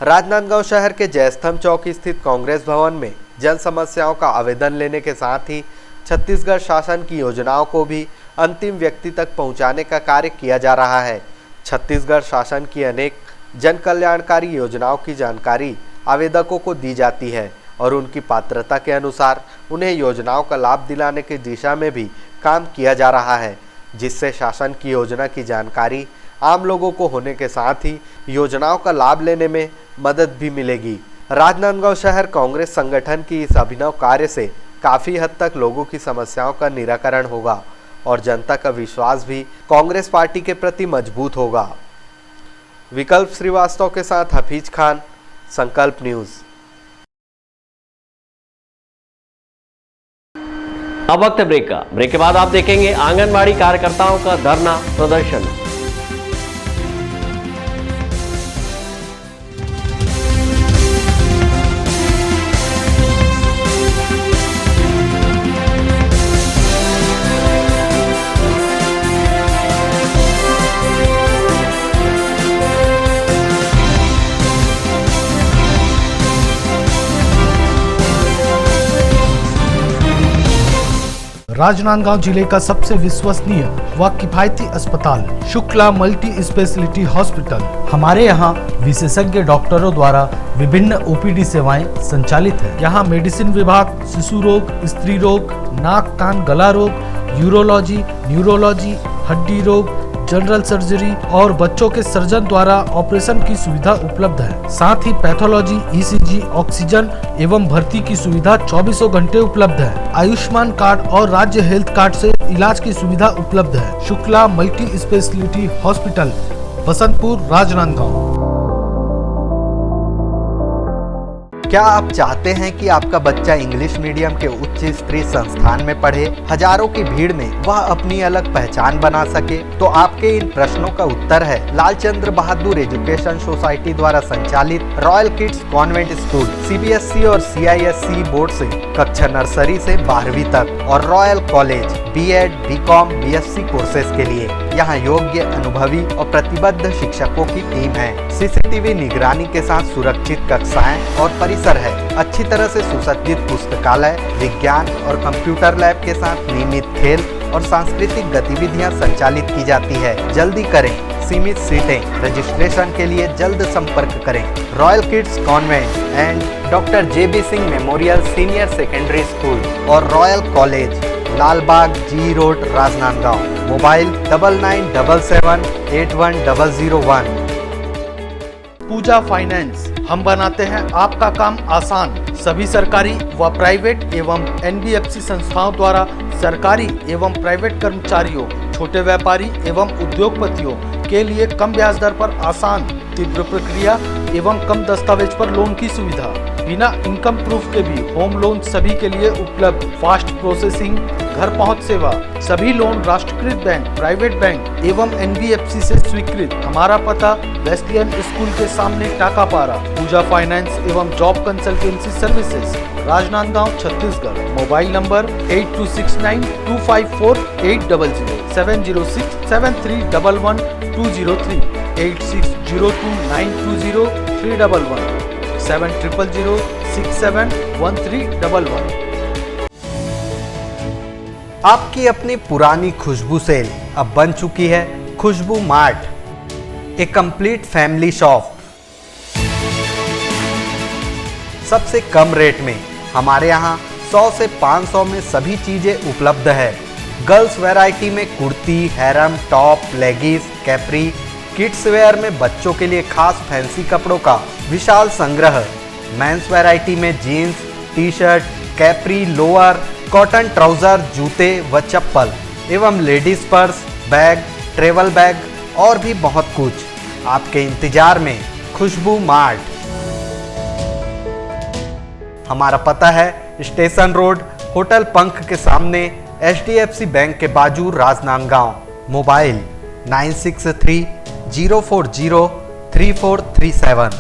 राजनांदगांव शहर के जयस्तंभ चौक स्थित कांग्रेस भवन में जन समस्याओं का आवेदन लेने के साथ ही छत्तीसगढ़ शासन की योजनाओं को भी अंतिम व्यक्ति तक पहुंचाने का कार्य किया जा रहा है। छत्तीसगढ़ शासन की अनेक जन कल्याणकारी योजनाओं की जानकारी आवेदकों को दी जाती है और उनकी पात्रता के अनुसार उन्हें योजनाओं का लाभ दिलाने की दिशा में भी काम किया जा रहा है, जिससे शासन की योजना की जानकारी आम लोगों को होने के साथ ही योजनाओं का लाभ लेने में मदद भी मिलेगी। राजनांदगांव शहर कांग्रेस संगठन की इस अभिनव कार्य से काफ़ी हद तक लोगों की समस्याओं का निराकरण होगा और जनता का विश्वास भी कांग्रेस पार्टी के प्रति मजबूत होगा। विकल्प श्रीवास्तव के साथ हफीज खान, संकल्प न्यूज़। अब वक्त है ब्रेक का। ब्रेक के बाद आप देखेंगे आंगनबाड़ी कार्यकर्ताओं का धरना प्रदर्शन। राजनांदगांव जिले का सबसे विश्वसनीय व किफायती अस्पताल शुक्ला मल्टी स्पेशलिटी हॉस्पिटल। हमारे यहाँ विशेषज्ञ डॉक्टरों द्वारा विभिन्न ओपीडी सेवाएं संचालित है। यहाँ मेडिसिन विभाग, शिशु रोग, स्त्री रोग, नाक कान गला रोग, यूरोलॉजी, न्यूरोलॉजी, हड्डी रोग, जनरल सर्जरी और बच्चों के सर्जन द्वारा ऑपरेशन की सुविधा उपलब्ध है। साथ ही पैथोलॉजी, ईसीजी, ऑक्सीजन एवं भर्ती की सुविधा 24 घंटे उपलब्ध है। आयुष्मान कार्ड और राज्य हेल्थ कार्ड से इलाज की सुविधा उपलब्ध है। Shukla multi speciality hospital, Basantpur, Rajnandgaon. क्या आप चाहते हैं कि आपका बच्चा इंग्लिश मीडियम के उच्च स्तरीय संस्थान में पढ़े, हजारों की भीड़ में वह अपनी अलग पहचान बना सके? तो आपके इन प्रश्नों का उत्तर है लालचंद्र बहादुर एजुकेशन सोसाइटी द्वारा संचालित royal kids convent school. CBSE और सीआईएससी बोर्ड से कक्षा नर्सरी से 12वीं तक और royal college BEd, BCom, BSc courses के लिए यहाँ योग्य, अनुभवी और प्रतिबद्ध शिक्षकों की टीम है। सीसीटीवी निगरानी के साथ सुरक्षित कक्षाएं और परिसर है। अच्छी तरह से सुसज्जित पुस्तकालय, विज्ञान और कंप्यूटर लैब के साथ नियमित खेल और सांस्कृतिक गतिविधियां संचालित की जाती है। जल्दी करें, सीमित सीटें। रजिस्ट्रेशन के लिए जल्द संपर्क करें। Royal kids convent and doctor JB Singh memorial senior secondary school और royal college, Lalbagh, G road, Rajnandgaon. Mobile 9977810001। Pooja finance, हम बनाते हैं आपका काम आसान। सभी सरकारी व प्राइवेट एवं एनबीएफसी संस्थाओं द्वारा सरकारी एवं प्राइवेट कर्मचारियों, छोटे व्यापारी एवं उद्योगपतियों के लिए कम ब्याज दर पर आसान, तीव्र प्रक्रिया एवं कम दस्तावेज पर लोन की सुविधा। बिना इनकम प्रूफ के भी होम लोन सभी के लिए उपलब्ध। फास्ट प्रोसेसिंग, घर पहुंच सेवा। सभी लोन राष्ट्रीयकृत बैंक, प्राइवेट बैंक एवं एनबीएफसी से स्वीकृत। हमारा पता वेस्लियन स्कूल के सामने टाकापारा। पूजा फाइनेंस एवं job consultancy services, Rajnandgaon, Chhattisgarh. Mobile number 8269254800, 70673111203, 8602920311, 7000671311। आपकी अपनी पुरानी खुशबू सेल अब बन चुकी है खुशबू मार्ट, ए कंप्लीट फैमिली शॉप। सबसे कम रेट में हमारे यहाँ 100 से 500 में सभी चीजें उपलब्ध है। गर्ल्स वैरायटी में kurti, harem, top, leggings, capri. Kids wear में बच्चों के लिए खास फैंसी कपड़ों का विशाल संग्रह। मेंस वैरायटी में jeans, T shirt, capri, lower, cotton trouser, जूते व चप्पल एवं ladies purse, bag, travel bag और भी बहुत कुछ आपके इंतजार में खुशबू मार्ट। हमारा पता है स्टेशन रोड, होटल पंख के सामने, HDFC बैंक के बाजू, राजनांदगांव। मोबाइल 9630403437।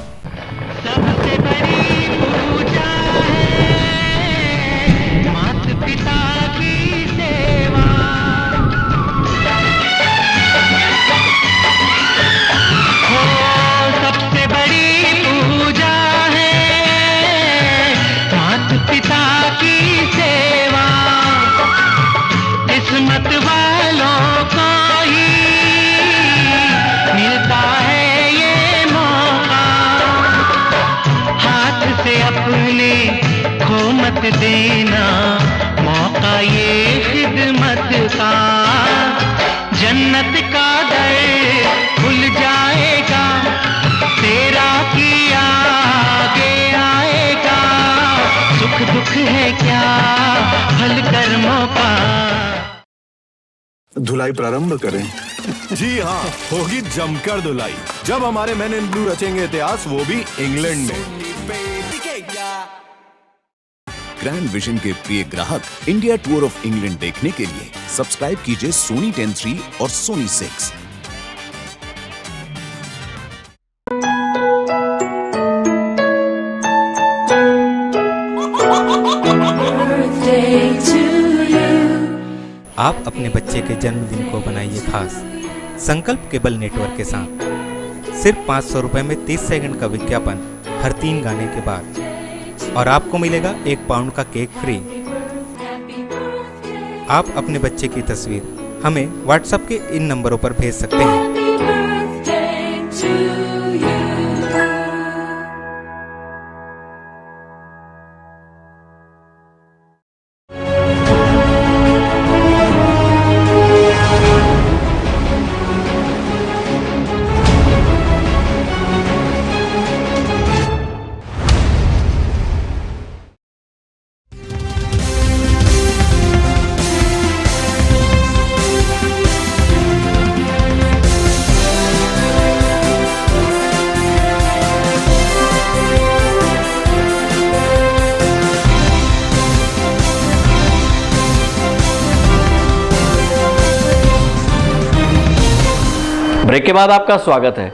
अपने खो मत देना, मौका ये खिदमत का, जन्नत का दर खुल जाएगा, तेरा किया आगे आएगा, सुख दुख है क्या भल कर्मों का। धुलाई प्रारंभ करें। जी हाँ, होगी जमकर धुलाई जब हमारे मेन इन ब्लू रचेंगे इतिहास, वो भी इंग्लैंड में। ग्रैंड विजन के प्रिय ग्राहक, इंडिया टूर ऑफ इंग्लैंड देखने के लिए सब्सक्राइब कीजिए सोनी 10/3 और सोनी 6। आप अपने बच्चे के जन्मदिन को बनाइए खास संकल्प केबल नेटवर्क के साथ। सिर्फ 500 रुपए में 30 सेकंड का विज्ञापन हर 3 गाने के बाद, और आपको मिलेगा 1 पाउंड का केक फ्री। आप अपने बच्चे की तस्वीर हमें व्हाट्सएप के इन नंबरों पर भेज सकते हैं। ब्रेक के बाद आपका स्वागत है।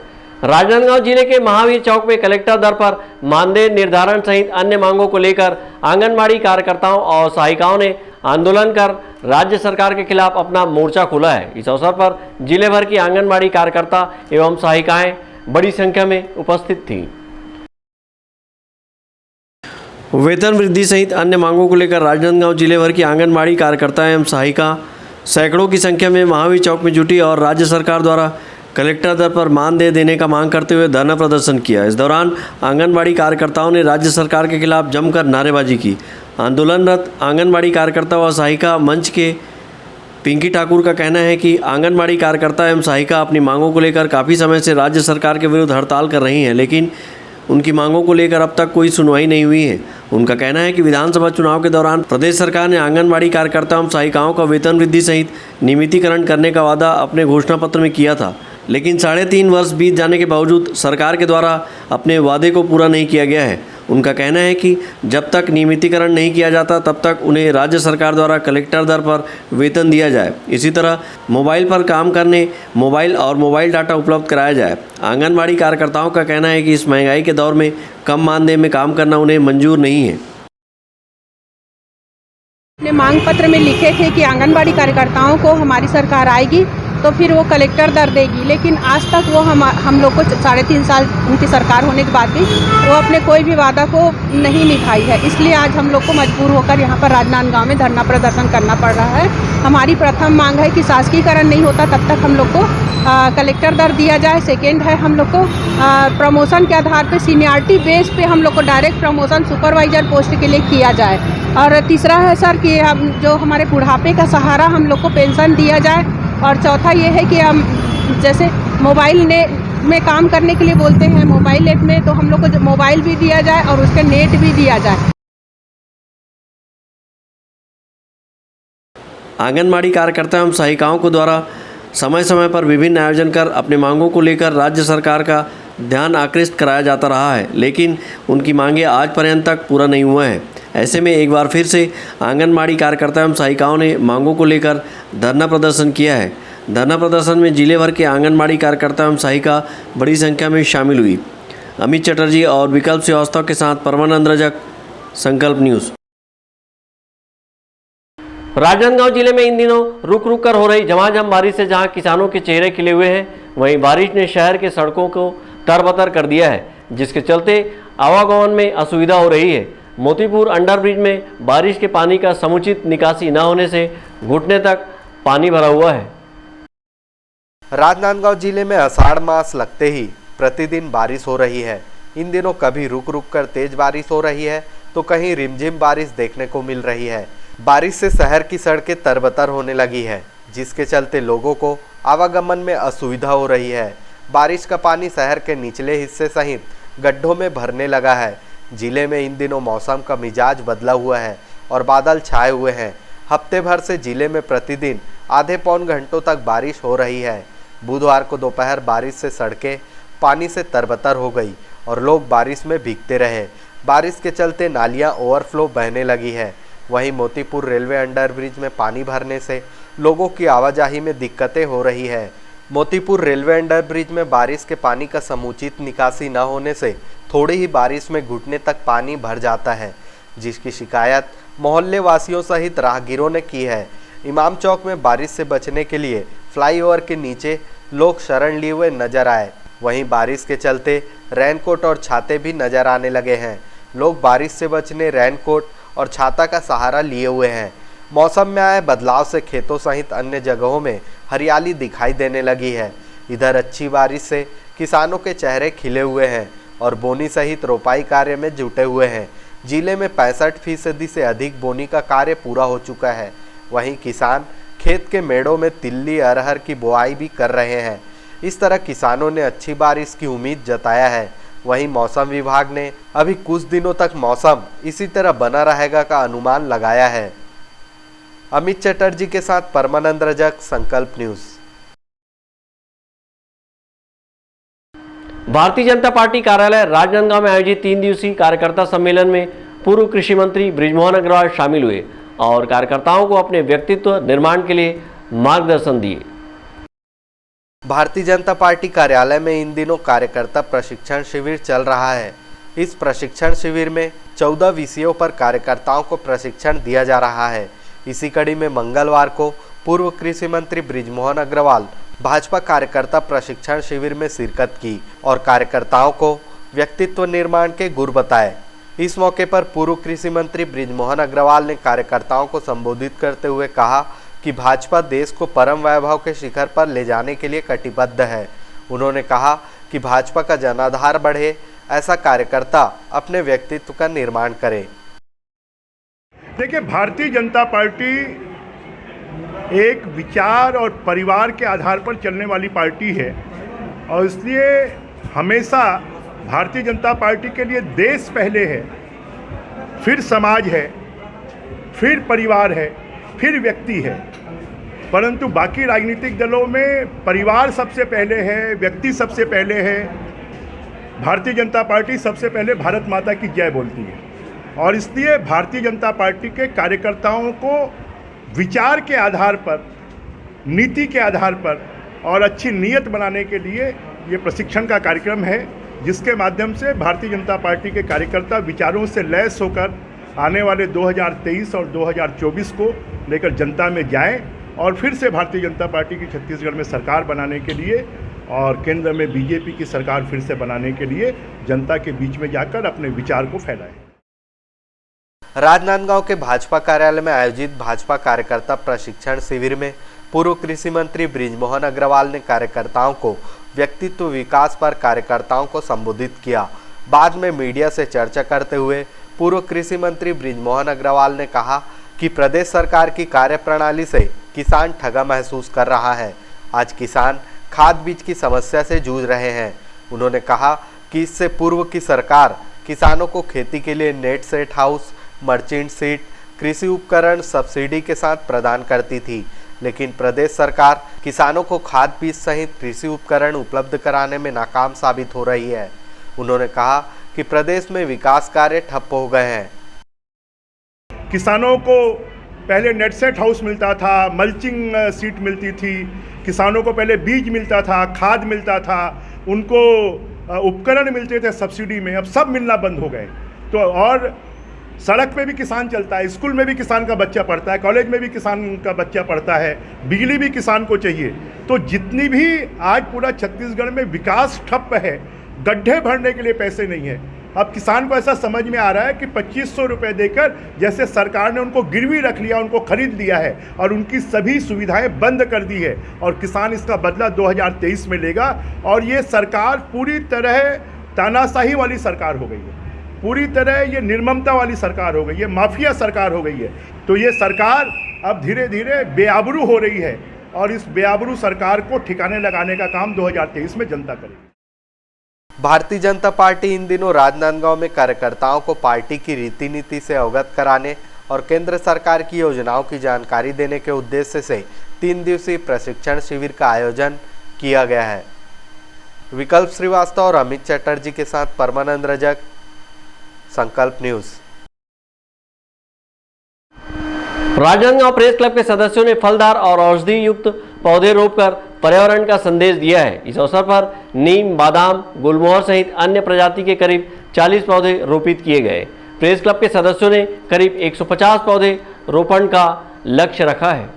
राजनांदगांव जिले के महावीर चौक में कलेक्टर दर पर मानदेय निर्धारण सहित अन्य मांगों को लेकर आंगनबाड़ी कार्यकर्ताओं और सहायिकाओं ने आंदोलन कर राज्य सरकार के खिलाफ अपना मोर्चा खोला है। इस अवसर पर जिले भर की आंगनबाड़ी कार्यकर्ता एवं सहायिकाएं बड़ी संख्या में उपस्थित थीं। वेतन वृद्धि सहित अन्य मांगों को लेकर राजनांदगांव जिले भर की आंगनबाड़ी कार्यकर्ता एवं सहायिका सैकड़ों की संख्या में महावीर चौक में जुटी और राज्य सरकार द्वारा कलेक्टर दर पर मानदेय देने का मांग करते हुए धरना प्रदर्शन किया। इस दौरान आंगनबाड़ी कार्यकर्ताओं ने राज्य सरकार के खिलाफ जमकर नारेबाजी की। आंदोलनरत आंगनबाड़ी कार्यकर्ता व सहायिका मंच के पिंकी ठाकुर का कहना है कि आंगनबाड़ी कार्यकर्ता एवं सहायिका अपनी मांगों को लेकर काफ़ी समय से राज्य सरकार के विरुद्ध हड़ताल कर रही हैं, लेकिन उनकी मांगों को लेकर अब तक कोई सुनवाई नहीं हुई है। उनका कहना है कि विधानसभा चुनाव के दौरान प्रदेश सरकार ने आंगनबाड़ी कार्यकर्ताओं एवं सहायिकाओं का वेतन वृद्धि सहित नियमितीकरण करने का वादा अपने घोषणा पत्र में किया था, लेकिन 3.5 वर्ष बीत जाने के बावजूद सरकार के द्वारा अपने वादे को पूरा नहीं किया गया है। उनका कहना है कि जब तक नियमितीकरण नहीं किया जाता तब तक उन्हें राज्य सरकार द्वारा कलेक्टर दर पर वेतन दिया जाए। इसी तरह मोबाइल पर काम करने मोबाइल और मोबाइल डाटा उपलब्ध कराया जाए। आंगनबाड़ी कार्यकर्ताओं का कहना है कि इस महंगाई के दौर में कम मानदेय में काम करना उन्हें मंजूर नहीं है। अपने मांग पत्र में लिखे थे कि आंगनबाड़ी कार्यकर्ताओं को हमारी सरकार आएगी तो फिर वो कलेक्टर दर देगी, लेकिन आज तक वो हम लोग को 3.5 साल उनकी सरकार होने के बाद भी वो अपने कोई भी वादा को नहीं निभाई है। इसलिए आज हम लोग को मजबूर होकर यहाँ पर राजनांदगांव में धरना प्रदर्शन करना पड़ रहा है। हमारी प्रथम मांग है कि शासकीकरण नहीं होता तब तक हम लोग को कलेक्टर दर दिया जाए। सेकेंड है हम लोग को प्रमोशन के आधार पर सीनियरिटी बेस पे हम लोग को डायरेक्ट प्रमोशन सुपरवाइजर पोस्ट के लिए किया जाए। और तीसरा है सर कि हम जो हमारे बुढ़ापे का सहारा हम लोग को पेंशन दिया जाए। और चौथा ये है कि हम जैसे मोबाइल में काम करने के लिए बोलते हैं मोबाइल नेट में, तो हम लोग को मोबाइल भी दिया जाए और उसका नेट भी दिया जाए। आंगनबाड़ी कार्यकर्ता एवं सहायिकाओं को द्वारा समय समय पर विभिन्न आयोजन कर अपने मांगों को लेकर राज्य सरकार का ध्यान आकृष्ट कराया जाता रहा है, लेकिन उनकी मांगें आज पर्यंत तक पूरा नहीं हुआ है। ऐसे में एक बार फिर से आंगनबाड़ी कार्यकर्ता एवं सहायिकाओं ने मांगों को लेकर धरना प्रदर्शन किया है। धरना प्रदर्शन में जिले भर के आंगनबाड़ी कार्यकर्ता एवं सहायिका बड़ी संख्या में शामिल हुई। अमित चटर्जी और विकल्प श्रीवास्तव के साथ परमानंद रजक, संकल्प न्यूज़। राजनांदगांव जिले में इन दिनों रुक रुक कर हो रही झमाझम बारिश से जहां किसानों के चेहरे खिले हुए हैं, वहीं बारिश ने शहर के सड़कों को तरबतर कर दिया है, जिसके चलते आवागमन में असुविधा हो रही है। मोतीपुर अंडरब्रिज में बारिश के पानी का समुचित निकासी न होने से घुटने तक पानी भरा हुआ है। राजनांदगांव जिले में आषाढ़ मास लगते ही प्रतिदिन बारिश हो रही है। इन दिनों कभी रुक रुक कर तेज बारिश हो रही है तो कहीं रिमझिम बारिश देखने को मिल रही है। बारिश से शहर की सड़कें तरबतर होने लगी है, जिसके चलते लोगों को आवागमन में असुविधा हो रही है। बारिश का पानी शहर के निचले हिस्से सहित गड्ढों में भरने लगा है। जिले में इन दिनों मौसम का मिजाज बदला हुआ है और बादल छाए हुए हैं। हफ्ते भर से जिले में प्रतिदिन आधे पौन घंटों तक बारिश हो रही है। बुधवार को दोपहर बारिश से सड़कें पानी से तरबतर हो गई और लोग बारिश में भीगते रहे। बारिश के चलते नालियां ओवरफ्लो बहने लगी है। वहीं मोतीपुर रेलवे अंडरब्रिज में पानी भरने से लोगों की आवाजाही में दिक्कतें हो रही है। मोतीपुर रेलवे अंडरब्रिज में बारिश के पानी का समुचित निकासी न होने से थोड़ी ही बारिश में घुटने तक पानी भर जाता है, जिसकी शिकायत मोहल्ले वासियों सहित राहगीरों ने की है। इमाम चौक में बारिश से बचने के लिए फ्लाईओवर के नीचे लोग शरण लिए हुए नजर आए। वहीं बारिश के चलते रेनकोट और छाते भी नजर आने लगे हैं। लोग बारिश से बचने रेनकोट और छाता का सहारा लिए हुए हैं। मौसम में आए बदलाव से खेतों सहित अन्य जगहों में हरियाली दिखाई देने लगी है। इधर अच्छी बारिश से किसानों के चेहरे खिले हुए हैं और बोनी सहित रोपाई कार्य में जुटे हुए हैं। जिले में 65% से अधिक बोनी का कार्य पूरा हो चुका है। वहीं किसान खेत के मेड़ों में तिल्ली अरहर की बुआई भी कर रहे हैं। इस तरह किसानों ने अच्छी बारिश की उम्मीद जताया है। वहीं मौसम विभाग ने अभी कुछ दिनों तक मौसम इसी तरह बना रहेगा का अनुमान लगाया है। अमित चटर्जी के साथ परमानंद रजक, संकल्प न्यूज। भारतीय जनता पार्टी कार्यालय राजनांदगांव में आयोजित 3 दिवसीय कार्यकर्ता सम्मेलन में पूर्व कृषि मंत्री बृजमोहन अग्रवाल शामिल हुए और कार्यकर्ताओं को अपने व्यक्तित्व निर्माण के लिए मार्गदर्शन दिए। भारतीय जनता पार्टी कार्यालय में इन दिनों कार्यकर्ता प्रशिक्षण शिविर चल रहा है। इस प्रशिक्षण शिविर में 14 विषयों पर कार्यकर्ताओं को प्रशिक्षण दिया जा रहा है। इसी कड़ी में मंगलवार को पूर्व कृषि मंत्री बृजमोहन अग्रवाल भाजपा कार्यकर्ता प्रशिक्षण शिविर में शिरकत की और कार्यकर्ताओं को व्यक्तित्व निर्माण के गुर बताए। इस मौके पर पूर्व कृषि मंत्री बृजमोहन अग्रवाल ने कार्यकर्ताओं को संबोधित करते हुए कहा कि भाजपा देश को परम वैभव के शिखर पर ले जाने के लिए कटिबद्ध है। उन्होंने कहा कि भाजपा का जनाधार बढ़े, ऐसा कार्यकर्ता अपने व्यक्तित्व का निर्माण करे। देखिए, भारतीय जनता पार्टी एक विचार और परिवार के आधार पर चलने वाली पार्टी है और इसलिए हमेशा भारतीय जनता पार्टी के लिए देश पहले है, फिर समाज है, फिर परिवार है, फिर व्यक्ति है। परंतु बाकी राजनीतिक दलों में परिवार सबसे पहले है, व्यक्ति सबसे पहले है। भारतीय जनता पार्टी सबसे पहले भारत माता की जय बोलती है और इसलिए भारतीय जनता पार्टी के कार्यकर्ताओं को विचार के आधार पर, नीति के आधार पर और अच्छी नीयत बनाने के लिए ये प्रशिक्षण का कार्यक्रम है, जिसके माध्यम से भारतीय जनता पार्टी के कार्यकर्ता विचारों से लैस होकर आने वाले 2023 और 2024 को लेकर जनता में जाएं और फिर से भारतीय जनता पार्टी की छत्तीसगढ़ में सरकार बनाने के लिए और केंद्र में बीजेपी की सरकार फिर से बनाने के लिए जनता के बीच में जाकर अपने विचार को फैलाएं। राजनांदगांव के भाजपा कार्यालय में आयोजित भाजपा कार्यकर्ता प्रशिक्षण शिविर में पूर्व कृषि मंत्री बृजमोहन अग्रवाल ने कार्यकर्ताओं को व्यक्तित्व विकास पर कार्यकर्ताओं को संबोधित किया। बाद में मीडिया से चर्चा करते हुए पूर्व कृषि मंत्री बृजमोहन अग्रवाल ने कहा कि प्रदेश सरकार की कार्यप्रणाली से किसान ठगा महसूस कर रहा है। आज किसान खाद बीज की समस्या से जूझ रहे हैं। उन्होंने कहा कि इससे पूर्व की सरकार किसानों को खेती के लिए net set house, merchant seat, कृषि उपकरण सब्सिडी के साथ प्रदान करती थी, लेकिन प्रदेश सरकार किसानों को खाद बीज सहित कृषि उपकरण उपलब्ध कराने में नाकाम साबित हो रही है। उन्होंने कहा कि प्रदेश में विकास कार्य ठप हो गए हैं। किसानों को पहले नेट सेट हाउस मिलता था, मल्चिंग सीट मिलती थी, किसानों को पहले बीज मिलता था, खाद मिलता था, उनको उपकरण मिलते थे सब्सिडी में, अब सब मिलना बंद हो गए। तो और सड़क पे भी किसान चलता है, स्कूल में भी किसान का बच्चा पढ़ता है, कॉलेज में भी किसान का बच्चा पढ़ता है, बिजली भी किसान को चाहिए। तो जितनी भी आज पूरा छत्तीसगढ़ में विकास ठप है, गड्ढे भरने के लिए पैसे नहीं है। अब किसान को ऐसा समझ में आ रहा है कि 2500 रुपये देकर जैसे सरकार ने उनको गिरवी रख लिया, उनको खरीद लिया है और उनकी सभी सुविधाएं बंद कर दी है और किसान इसका बदला 2023 में लेगा। और ये सरकार पूरी तरह तानाशाही वाली सरकार हो गई है, पूरी तरह ये निर्ममता वाली सरकार हो गई है, माफिया सरकार हो गई है। तो ये सरकार अब धीरे धीरे बेआबरू हो रही है और इस बेआबरू सरकार को ठिकाने लगाने का काम 2023 में जनता करेगी। भारतीय जनता पार्टी इन दिनों राजनांदगांव में कार्यकर्ताओं को पार्टी की रीति नीति से अवगत कराने और केंद्र सरकार की योजनाओं की जानकारी देने के उद्देश्य से 3 दिवसीय प्रशिक्षण शिविर का आयोजन किया गया है। विकल्प श्रीवास्तव और अमित चटर्जी के साथ परमानंद रजक, संकल्प न्यूज। राजनांदगांव प्रेस क्लब के सदस्यों ने फलदार और औषधि युक्त पौधे रोपकर पर्यावरण का संदेश दिया है। इस अवसर पर नीम, बादाम, गुलमोहर सहित अन्य प्रजाति के करीब 40 पौधे रोपित किए गए। प्रेस क्लब के सदस्यों ने करीब 150 पौधे रोपण का लक्ष्य रखा है।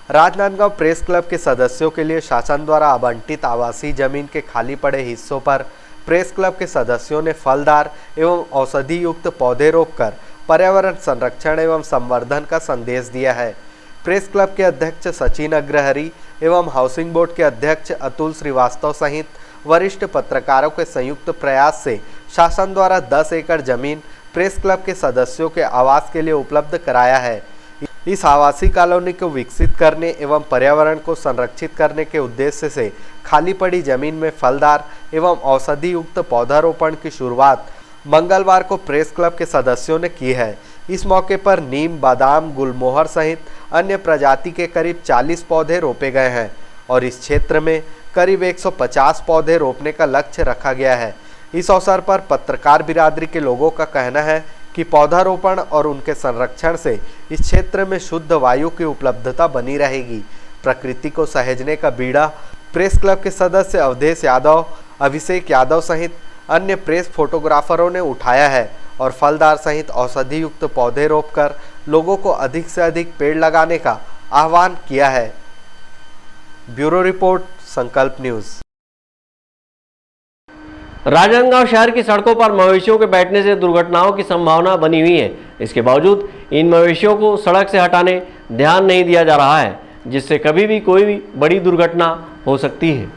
राजनांदगांव प्रेस क्लब के सदस्यों के लिए शासन द्वारा आवंटित आवासीय जमीन के खाली पड़े हिस्सों पर प्रेस क्लब के सदस्यों ने फलदार एवं औषधि युक्त पौधे रोपकर पर्यावरण संरक्षण एवं संवर्धन का संदेश दिया है। प्रेस क्लब के अध्यक्ष सचिन अग्रहरी एवं हाउसिंग बोर्ड के अध्यक्ष अतुल श्रीवास्तव सहित वरिष्ठ पत्रकारों के संयुक्त प्रयास से शासन द्वारा 10 एकड़ जमीन प्रेस क्लब के सदस्यों के आवास के लिए उपलब्ध कराया है। इस आवासीय कॉलोनी को विकसित करने एवं पर्यावरण को संरक्षित करने के उद्देश्य से खाली पड़ी जमीन में फलदार एवं औषधि युक्त पौधारोपण की शुरुआत मंगलवार को प्रेस क्लब के सदस्यों ने की है। इस मौके पर नीम, बादाम, गुलमोहर सहित अन्य प्रजाति के करीब 40 पौधे रोपे गए हैं और इस क्षेत्र में करीब 150 पौधे रोपने का लक्ष्य रखा गया है। इस अवसर पर पत्रकार बिरादरी के लोगों का कहना है कि पौधारोपण और उनके संरक्षण से इस क्षेत्र में शुद्ध वायु की उपलब्धता बनी रहेगी। प्रकृति को सहेजने का बीड़ा प्रेस क्लब के सदस्य अवधेश यादव, अभिषेक यादव सहित अन्य प्रेस फोटोग्राफरों ने उठाया है और फलदार सहित औषधि युक्त पौधे रोपकर लोगों को अधिक से अधिक पेड़ लगाने का आह्वान किया है। ब्यूरो रिपोर्ट, संकल्प न्यूज। राजनांदगांव शहर की सड़कों पर मवेशियों के बैठने से दुर्घटनाओं की संभावना बनी हुई है। इसके बावजूद इन मवेशियों को सड़क से हटाने ध्यान नहीं दिया जा रहा है, जिससे कभी भी कोई भी बड़ी दुर्घटना हो सकती है।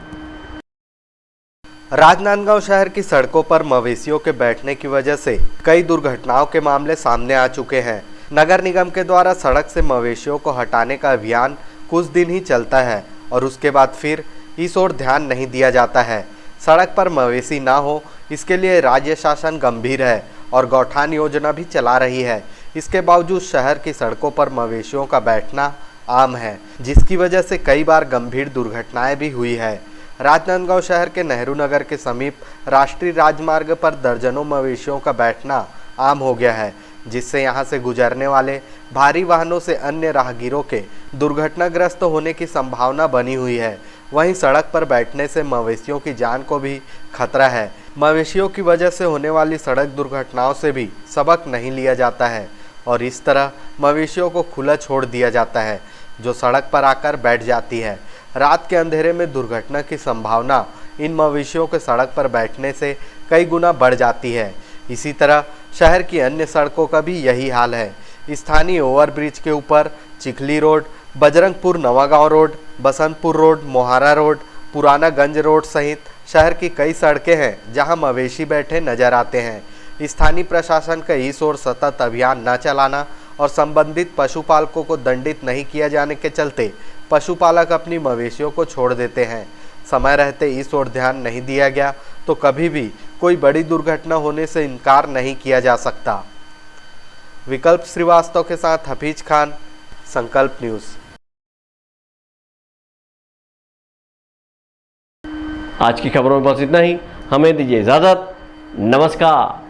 राजनांदगांव शहर की सड़कों पर मवेशियों के बैठने की वजह से कई दुर्घटनाओं के मामले सामने आ चुके हैं। नगर निगम के द्वारा सड़क से मवेशियों को हटाने का अभियान कुछ दिन ही चलता है और उसके बाद फिर इस ओर ध्यान नहीं दिया जाता है। सड़क पर मवेशी ना हो, इसके लिए राज्य शासन गंभीर है और गौठान योजना भी चला रही है। इसके बावजूद शहर की सड़कों पर मवेशियों का बैठना आम है, जिसकी वजह से कई बार गंभीर दुर्घटनाएं भी हुई है। राजनांदगांव शहर के नेहरू नगर के समीप राष्ट्रीय राजमार्ग पर दर्जनों मवेशियों का बैठना आम हो गया है, जिससे यहां से गुजरने वाले भारी वाहनों से अन्य राहगीरों के दुर्घटनाग्रस्त होने की संभावना बनी हुई है। वहीं सड़क पर बैठने से मवेशियों की जान को भी खतरा है। मवेशियों की वजह से होने वाली सड़क दुर्घटनाओं से भी सबक नहीं लिया जाता है और इस तरह मवेशियों को खुला छोड़ दिया जाता है, जो सड़क पर आकर बैठ जाती है। रात के अंधेरे में दुर्घटना की संभावना इन मवेशियों के सड़क पर बैठने से कई गुना बढ़ जाती है। इसी तरह शहर की अन्य सड़कों का भी यही हाल है। स्थानीय ओवरब्रिज के ऊपर Chikhli road, Bajrangpur Nawagaon road, Basantpur road, Mohara road, पुराना गंज रोड सहित शहर की कई सड़कें हैं जहां मवेशी बैठे नजर आते हैं। स्थानीय प्रशासन का इस ओर सतत अभियान न चलाना और संबंधित पशुपालकों को दंडित नहीं किया जाने के चलते पशुपालक अपनी मवेशियों को छोड़ देते हैं। समय रहते इस ओर ध्यान नहीं दिया गया तो कभी भी कोई बड़ी दुर्घटना होने से इनकार नहीं किया जा सकता। विकल्प श्रीवास्तव के साथ हफीज खान, संकल्प न्यूज। आज की खबरों में बस इतना ही। हमें दीजिए इजाजत। नमस्कार।